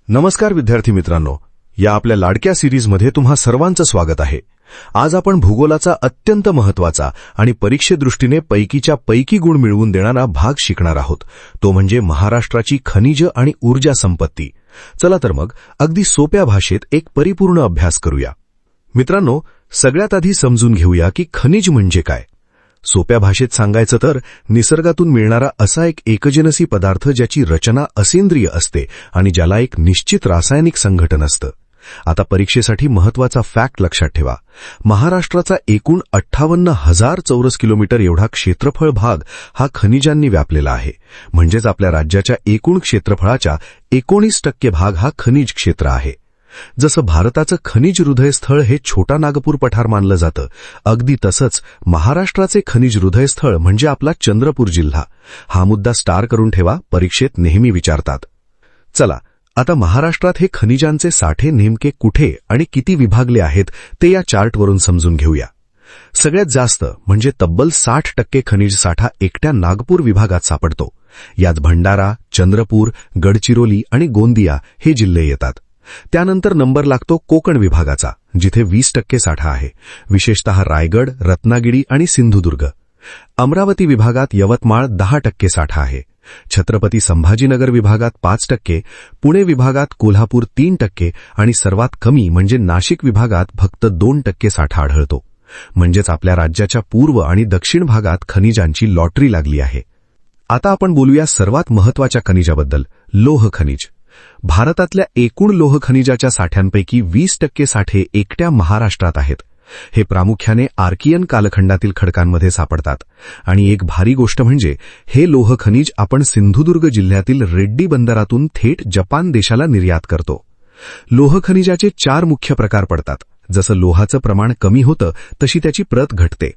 नमस्कार विद्यार्थी मित्रांनो, या आपल्या लाडक्या सिरीजमध्ये तुम्हा सर्वांचं स्वागत आहे। आज आपण भूगोलाचा अत्यंत महत्त्वाचा आणि परीक्षेदृष्टीने पैकीच्या पैकी गुण मिळवून देणारा भाग शिकणार आहोत, तो म्हणजे महाराष्ट्राची खनिज आणि ऊर्जा संपत्ती। चला तर मग अगदी सोप्या भाषेत एक परिपूर्ण अभ्यास करूया। मित्रांनो, सगळ्यात आधी समजून घेऊया की खनिज म्हणजे काय। सोप्या भाषेत सांगायचं तर निसर्गातून मिळणारा असा एक एकजनसी पदार्थ ज्याची रचना असेंद्रिय असते आणि ज्याला एक निश्चित रासायनिक संघटन असतं। आता परीक्षेसाठी महत्त्वाचा फॅक्ट लक्षात ठेवा, महाराष्ट्राचा एकूण 58,000 चौरस किलोमीटर एवढा क्षेत्रफळ भाग हा खनिजांनी व्यापलेला आहे। म्हणजेच आपल्या राज्याच्या एकूण क्षेत्रफळाच्या 19% भाग हा खनिज क्षेत्र आहे। जसं भारताचं खनिज हृदयस्थळ हे छोटा नागपूर पठार मानलं जातं, अगदी तसंच महाराष्ट्राचे खनिज हृदयस्थळ म्हणजे आपला चंद्रपूर जिल्हा। हा मुद्दा स्टार करून ठेवा, परीक्षेत नेहमी विचारतात। चला आता महाराष्ट्रात हे खनिजांचे साठे नेमके कुठे आणि किती विभागले आहेत ते या चार्टवरून समजून घेऊया। सगळ्यात जास्त म्हणजे तब्बल 60% खनिज साठा एकट्या नागपूर विभागात सापडतो। यात भंडारा, चंद्रपूर, गडचिरोली आणि गोंदिया हे जिल्हे येतात। त्यानंतर नंबर लागतो कोकण विभागाचा, जिथे 20% साठा आहे, विशेषतः रायगड, रत्नागिरी आणि सिंधुदुर्ग। अमरावती विभागात यवतमाळ 10% साठा आहे। छत्रपती संभाजीनगर विभागात 5%, पुणे विभागात कोल्हापूर 3% आणि सर्वात कमी म्हणजे नाशिक विभागात फक्त 2% साठा आढळतो। म्हणजेच आपल्या राज्याच्या पूर्व आणि दक्षिण भागात खनिजांची लॉटरी लागली आहे। आता आपण बोलूया सर्वात महत्त्वाच्या खनिजाबद्दल, लोह खनिज। भारतातल्या एकूण लोह खनिजाच्या साठ्यांपैकी 20% साठे एकट्या महाराष्ट्रात आहेत। हे प्रामुख्याने आर्कियन कालखंडातील खडकांमध्ये सापडतात आणि एक भारी गोष्ट म्हणजे हे लोह खनिज आपण सिंधुदुर्ग जिल्ह्यातील रेड्डी बंदरातून थेट जपान देशाला निर्यात करतो। लोह खनिजाचे 4 मुख्य प्रकार पडतात। जसं लोहाचं प्रमाण कमी होतं तशी त्याची प्रत घटते।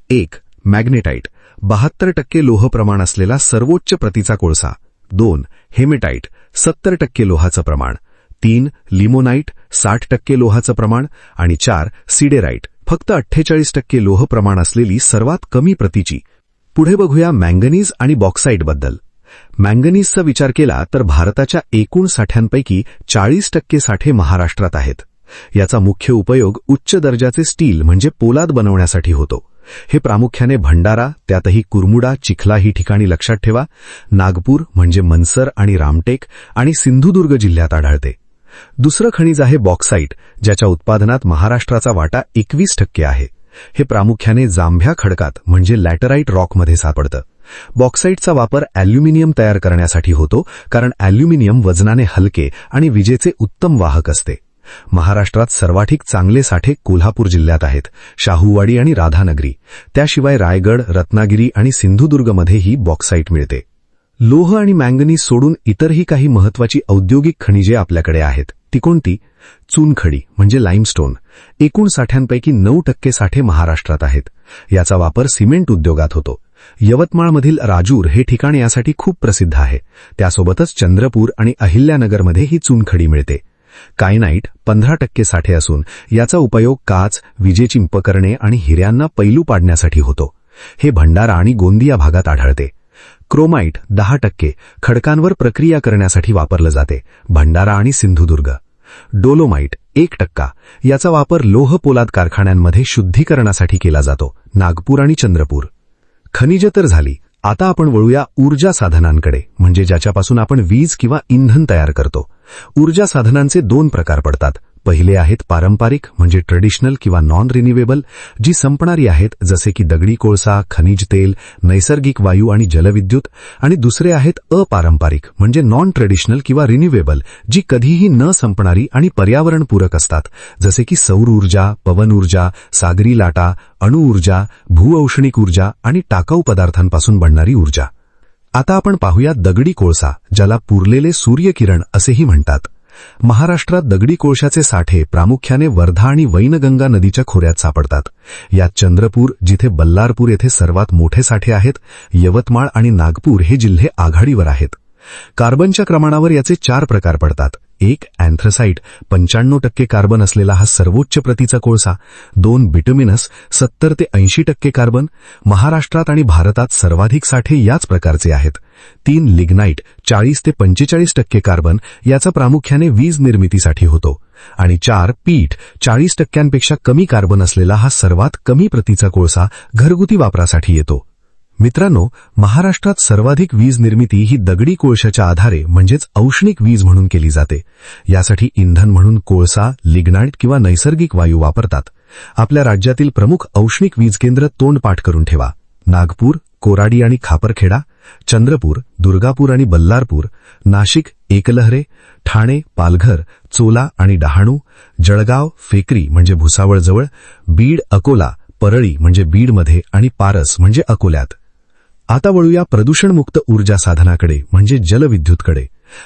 1. मॅग्नेटाइट, 72% लोह प्रमाण असलेला सर्वोच्च प्रतीचा कोळसा। 2. हेमेटाइट, 70% लोहाचं प्रमाण। 3. लिमोनाइट, 60% लोहाचं प्रमाण आणि 4. सिडेराइट, फक्त 48% लोह प्रमाण असलेली सर्वात कमी प्रतीची। पुढे बघूया मँगनीज आणि बॉक्साईटबद्दल। मँगनीजचा विचार केला तर भारताच्या एकूण साठ्यांपैकी 40% साठे महाराष्ट्रात आहेत। याचा मुख्य उपयोग उच्च दर्जाचे स्टील म्हणजे पोलाद बनवण्यासाठी होतो। हे प्रामुख्याने भंडारा, त्यातही कुरमुडा, चिखला ही ठिकाणी लक्षात ठेवा, नागपूर म्हणजे मनसर आणि रामटेक आणि सिंधुदुर्ग जिल्ह्यात आढळते। दुसरं खनिज आहे बॉक्साईट, ज्याच्या उत्पादनात महाराष्ट्राचा वाटा 21% आहे। हे प्रामुख्याने जांभ्या खडकात म्हणजे लॅटराइट रॉकमध्ये सापडतं। बॉक्साईटचा वापर ॲल्युमिनियम तयार करण्यासाठी होतो, कारण ॲल्युमिनियम वजनाने हलके आणि विजेचे उत्तम वाहक असते। महाराष्ट्रात सर्वाधिक चांगले साठे कोल्हापूर जिल्ह्यात आहेत, शाहूवाडी आणि राधानगरी। त्याशिवाय रायगड, रत्नागिरी आणि सिंधुदुर्गमध्येही बॉक्साईट मिळते। लोह आणि मँगनीज सोडून इतरही काही महत्त्वाची औद्योगिक खनिजे आपल्याकडे आहेत। ती कोणती? चुनखडी म्हणजे लाईमस्टोन। एकूण साठ्यांपैकी 9% साठे महाराष्ट्रात आहेत। याचा वापर सिमेंट उद्योगात होतो। यवतमाळमधील राजूर हे ठिकाण यासाठी खूप प्रसिद्ध आहे। त्यासोबतच चंद्रपूर आणि अहिल्यानगरमध्ये ही चुनखडी मिळते। कायनाइट 15% साठे असून याचा उपयोग काच, विजेची उपकरणे आणि हिऱ्यांना पैलू पाडण्यासाठी होतो। हे भंडारा आणि गोंदिया भागात आढळते। क्रोमाइट 10% खडकांवर प्रक्रिया करण्यासाठी वापरलं जाते, भंडारा आणि सिंधुदुर्ग। डोलोमाइट 1%, याचा वापर लोह पोलाद कारखान्यांमध्ये शुद्धीकरणासाठी केला जातो, नागपूर आणि चंद्रपूर। खनिज तर झाली, आता आपण वळूया ऊर्जा साधनांकडे, म्हणजे ज्याच्यापासून आपण वीज किंवा इंधन तयार करतो। ऊर्जा साधनांचे 2 प्रकार पडतात। पहिले आहेत पारंपरिक म्हणजे ट्रेडिशनल किंवा नॉन रिन्युएबल, जी संपणारी आहेत, जसे की दगडी कोळसा, खनिज तेल, नैसर्गिक वायू आणि जलविद्युत। आणि दुसरे आहेत अपारंपरिक म्हणजे नॉन ट्रेडिशनल किंवा रिन्युएबल, जी कधीही न संपणारी आणि पर्यावरणपूरक असतात, जसे की सौर ऊर्जा, पवन ऊर्जा, सागरी लाटा, अणुऊर्जा, भूऔष्णिक ऊर्जा आणि टाकाऊ पदार्थांपासून बनणारी ऊर्जा। आता आपण पाहूया दगडी कोळसा, ज्याला पुरलेले सूर्यकिरण असेही म्हणतात। महाराष्ट्रात दगडी कोळशाचे साठे प्रामुख्याने वर्धा आणि वैनगंगा नदीच्या खोऱ्यात सापडतात। यात चंद्रपूर, जिथे बल्लारपूर येथे सर्वात मोठे साठे आहेत, यवतमाळ आणि नागपूर हे जिल्हे आघाडीवर आहेत। कार्बनच्या क्रमाणावर याचे 4 प्रकार पडतात। 1. अँथ्रासाइट, 95% कार्बन असलेला हा सर्वोच्च प्रतीचा कोळसा। 2. बिटुमिनस, 70 ते 80% कार्बन। महाराष्ट्रात आणि भारतात सर्वाधिक साठे याच प्रकारचे आहेत। 3 लिग्नाईट 40 ते 45% कार्बन याचा प्रामुख्याने वीज निर्मितीसाठी होतो आणि 4 पीठ 40% कमी कार्बन असलेला हा सर्वात कमी प्रतीचा कोळसा घरगुती वापरासाठी येतो. मित्रांनो, महाराष्ट्रात सर्वाधिक वीज निर्मिती ही दगडी कोळशाच्या आधारे म्हणजेच औष्णिक वीज म्हणून केली जाते. यासाठी इंधन म्हणून कोळसा, लिग्नाईट किंवा नैसर्गिक वायू वापरतात. आपल्या राज्यातील प्रमुख औष्णिक वीज केंद्र तोंडपाठ करून ठेवा: नागपूर, कोराडी आणि खापरखेडा, चंद्रपूर, दुर्गापूर आणि बल्लारपूर, नाशिक, एकलहरे, ठाणे, पालघर, चोला आणि डहाणू, जळगाव, फेकरी म्हणजे भुसावळजवळ, बीड, अकोला, परळी म्हणजे बीडमध्ये आणि पारस म्हणजे अकोल्यात. आता वळूया प्रदूषणमुक्त ऊर्जा साधनाकडे म्हणजे जलविद्युतकडे.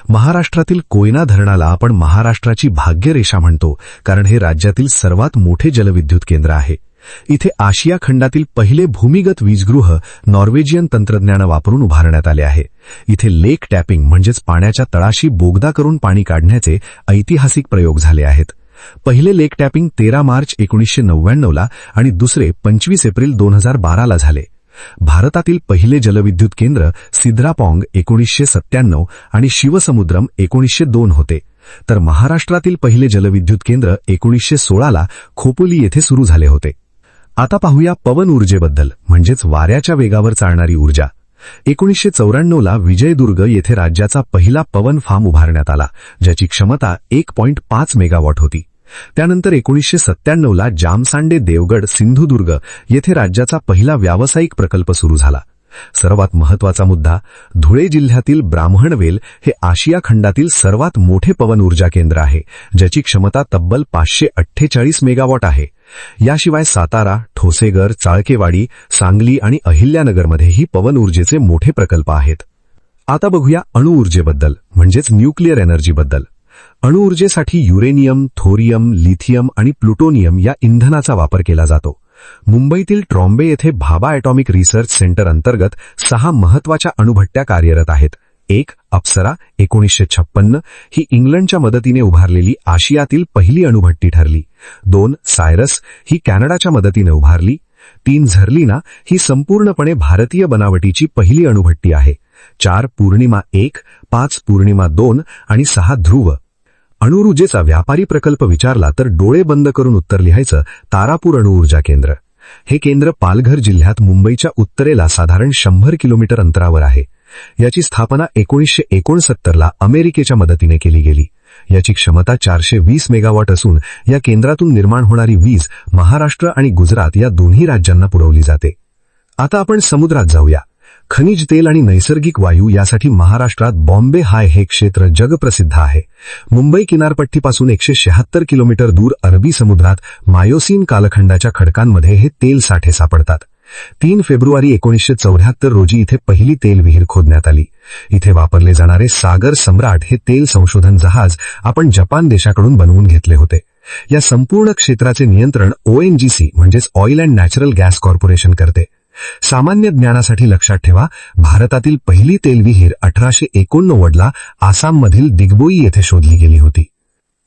महाराष्ट्रातील कोयना धरणाला आपण महाराष्ट्राची भाग्यरेषा म्हणतो, कारण हे राज्यातील सर्वात मोठे जलविद्युत केंद्र आहे. इथे आशिया खंडातील पहिले भूमिगत वीजगृह नॉर्वेजियन तंत्रज्ञान वापरून उभारण्यात आले आहे. इथे लेक टॅपिंग म्हणजेच पाण्याच्या तळाशी बोगदा करून पाणी काढण्याचे ऐतिहासिक प्रयोग झाले आहेत. पहिले लेक टॅपिंग 13 मार्च 1999 आणि दुसरे 25 एप्रिल 2012 झाले. भारतातील पहिले जलविद्युत केंद्र सिद्रापॉंग 1997 आणि शिवसमुद्रम 1902 होते, तर महाराष्ट्रातील पहिले जलविद्युत केंद्र 1916 खोपोली येथे सुरू झाले होते. आता पाहूया पवन ऊर्जेबद्दल म्हणजेच वाऱ्याच्या वेगावर चालणारी ऊर्जा. 1994 विजयदुर्ग येथे राज्याचा पहिला पवन फार्म उभारण्यात आला, ज्याची क्षमता 1.5 मेगावॉट होती. त्यानंतर 1997 जामसांडे देवगड सिंधुदुर्ग येथे राज्याचा पहिला व्यावसायिक प्रकल्प सुरू झाला. सर्वात महत्त्वाचा मुद्दा, धुळे जिल्ह्यातील ब्राह्मणवेल हे आशिया खंडातील सर्वात मोठे पवन ऊर्जा केंद्र आहे, ज्याची क्षमता तब्बल 548 मेगावॉट आहे. याशिवाय सातारा, ठोसेघर, चाळकेवाडी, सांगली आणि अहिल्यानगरमध्येही पवन ऊर्जेचे मोठे प्रकल्प आहेत. आता बघूया अणुऊर्जेबद्दल म्हणजेच न्यूक्लिअर एनर्जीबद्दल. अणुऊर्जेसाठी युरेनियम, थोरियम, लिथियम आणि प्लुटोनियम या इंधनाचा वापर केला जातो. मुंबईतील ट्रॉम्बे येथे भाभा ॲटॉमिक रिसर्च सेंटर अंतर्गत 6 महत्त्वाच्या अणुभट्ट्या कार्यरत आहेत. 1 अप्सरा 1956 ही इंग्लंडच्या मदतीने उभारलेली आशियातील पहिली अणुभट्टी ठरली. 2 सायरस ही कॅनडाच्या मदतीने उभारली. 3 झर्लिना ही संपूर्णपणे भारतीय बनावटीची पहिली अणुभट्टी आहे. 4 पूर्णिमा 1, 5 पूर्णिमा 2 आणि 6 ध्रुव. अणुऊर्जेचा व्यापारी प्रकल्प विचारला तर डोळे बंद करून उत्तर लिहायचं तारापूर अणुऊर्जा केंद्र. हे केंद्र पालघर जिल्ह्यात मुंबईच्या उत्तरेला साधारण 100 किलोमीटर अंतरावर आहे. याची स्थापना 1969 अमेरिकेच्या मदतीने केली गेली. याची क्षमता 420 मेगावॉट असून या केंद्रातून निर्माण होणारी वीज महाराष्ट्र आणि गुजरात या दोन्ही राज्यांना पुरवली जाते. आता आपण समुद्रात जाऊया. खनिज तेल आणि नैसर्गिक वायू यासाठी महाराष्ट्रात बॉम्बे हाय हे क्षेत्र जगप्रसिद्ध आहे. मुंबई किनारपट्टीपासून 176 किलोमीटर दूर अरबी समुद्रात मायोसीन कालखंडाच्या खडकांमध्ये हे तेल साठे सापडतात. 3 फेब्रुवारी 1974 रोजी इथे पहिली तेल विहीर खोदण्यात आली. इथे वापरले जाणारे सागर सम्राट हे तेल संशोधन जहाज आपण जपान देशाकडून बनवून घेतले होते. या संपूर्ण क्षेत्राचे नियंत्रण ONGC म्हणजेच oil and natural gas corporation करते. सामान्य ज्ञानासाठी लक्षात ठेवा, भारतातील पहिली तेल विहीर 1889 आसाममधील दिग्बोई येथे शोधली गेली होती.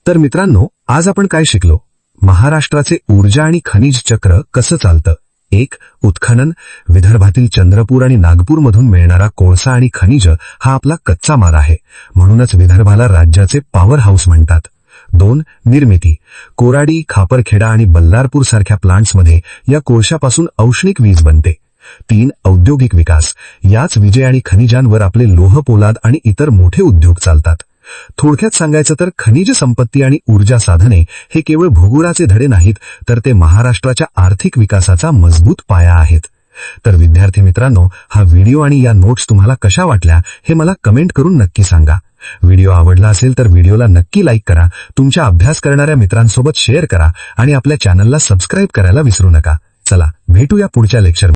तर मित्रांनो, आज आपण काय शिकलो? महाराष्ट्राचे ऊर्जा आणि खनिज चक्र कसं चालतं. 1. उत्खनन. विदर्भातील चंद्रपूर आणि नागपूरमधून मिळणारा कोळसा आणि खनिज हा आपला कच्चा माल आहे, म्हणूनच विदर्भाला राज्याचे पॉवर हाऊस म्हणतात. 2. निर्मिती. कोराडी, खापरखेडा आणि बल्लारपूर सारख्या प्लांट्समध्ये या कोळशापासून औष्णिक वीज बनते. 3. औद्योगिक विकास. याच विजें आणि खनिजांवर आपले लोह पोलाद आणि इतर मोठे उद्योग चालतात. थोडक्यात सांगायचं तर खनिज संपत्ती आणि ऊर्जा साधने हे केवळ भूगोलाचे धडे नाहीत, तर ते महाराष्ट्राच्या आर्थिक विकासाचा मजबूत पाया आहेत. तर विद्यार्थी मित्रांनो, हा व्हिडिओ आणि या नोट्स तुम्हाला कशा वाटल्या हे मला कमेंट करून नक्की सांगा. व्हिडिओ आवडला असेल तर व्हिडिओला नक्की लाईक करा, तुमच्या अभ्यास करणाऱ्या मित्रांसोबत शेअर करा आणि आपल्या चॅनलला सबस्क्राईब करायला विसरू नका. चला, भेटूया पुढच्या लेक्चर.